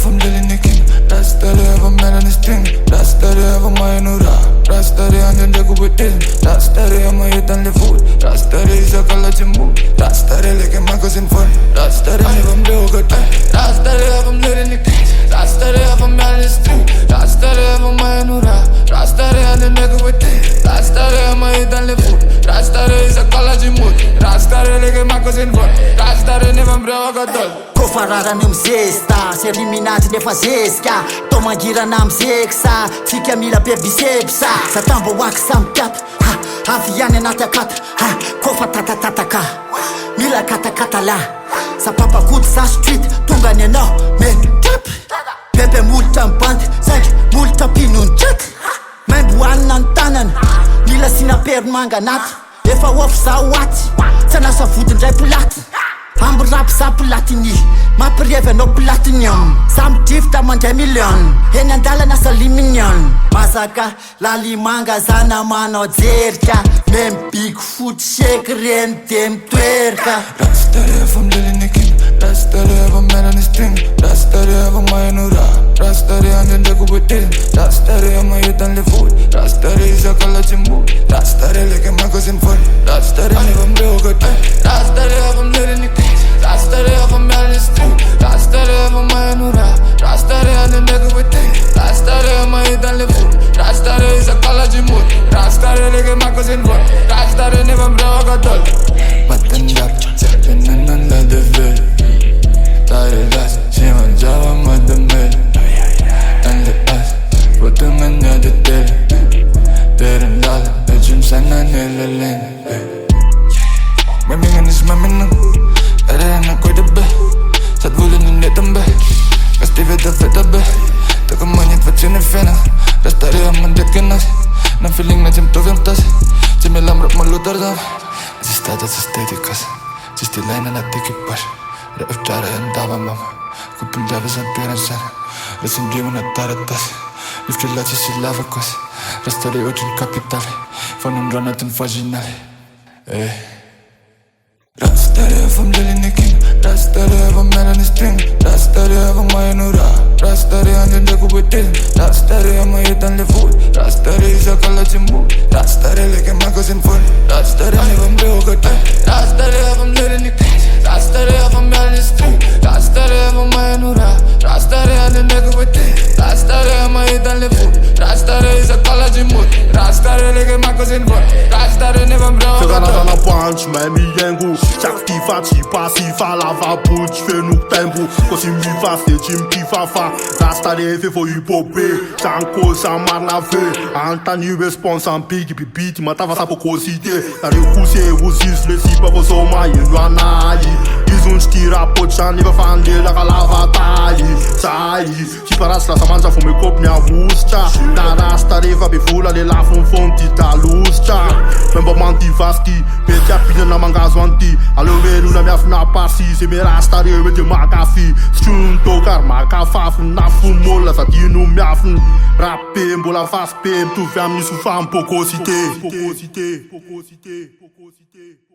from Lily King. Rastare ever melon string. Rastare ever my nura. Rastare and then go with it. Rastare my head and the food. Rastare is a college mood. Rastare like a magazine for. Rastare never broke it. Rastare from Lily King. Rastare ever melon string. Rastare ever my nura. Rastare and then go with it. Rastare my head and the food. Rastare is a college mood. Rastare like a magazine for. Rastare never broke it. Kofa rarany amizesta sy eliminaty nefa zezika tao mangirana amizeko sa tsika mila be bisepsa sa tambo hoaky samy piata avy ihany anaty akata kofa tatatataka mila katakatala sa papakoty sa street tonga ny anao mekap bebe molotra mibandy saingy molotra mpinontraky maimbo hanina ny tanana mila sinaperomanga anaty efa ofy zao aty tsy anasa vodindray polaty amby rapy za platini mampirievy anao platinium za midrifta mandray million eny andalana saliminion masaka lalimanga zana manao jerika membigy foty seky reny de mitoerika Rastare from Lily King. Rastare ever melon string. Rastare ever my nura. Rastare and then go with it. Rastare my head and the food. Rastare is a college mood. Rastare like a magazine for. Rastare never broke it. Rastare from Lily King. Rastare ever melon string. Rastare ever my nura. Rastare and then go with it. Rastare my head and the food. Rastare is a college mood. Rastare like a magazine for. Rastare never broke it. Matanda, sepenan la devil. Tare das, si mangiava madame. And the ass, potungan na de tele. Terendala, ejim sana nele lene. Mamingan is maminang. Ere na koy de be. Zat voelen in de tambe. Gasti veda veda be. Tako manjit wat zin in fena. Rastare aman dit kenas. Na feeling na zim to vim tas. Zim me lamrap malutar dan. Ze staat dat ze steeds ze is die lijnen naar dikke pas. De uftaren en dava mama. Kupin dava zijn parents zijn. We zijn dreamen naar taratas. Liefde laat je si lava kos. Rastare ojin kapitale. Van een run uit een vaginale. Rastare from Lily King. Rastare ever melon string. Rastare ever my nura. Rastare and then go with it. Rastare my head and the food. Rastare is a college mood. Rastare like a magazine for. Rastare never broke it. Rastare from Lily King. Rastare ever melon string. Rastare ever my nura. Rastare and then go with it. Rastare my head and the food. Rastare is a college mood. Rastare like a magazine for. Rastare never broke it. Na punch, man, mi yengu. Chak ti fa, chi pa, si fa, lava, punch, fe nuk tempo. Kosi mi fa, se chim ti fa fa. Rastare fe fo hipopé. Chanko sa mar na fe. Antani response an pigi pi beat. Matava sa po cosite. La recuse uzis le si pa po so ma yeluanayi. Izun stira po chan niva fande la kalava tayi. Tayi. Si paras la samanja fo me kop nya wuscha. Na rastare fa be fula le la fon fonti ta luscha. Memba manti vaski. Petia pina na mangazo anti. Alo venu na miaf na parsi. Se me rastare wete makafi. Strun tokar makafafu. Na fumola sa tinu miafn. Rappe mbola fast pem. Tu fam ni su fam pokosite. Pokosite. Pokosite. Pokosite.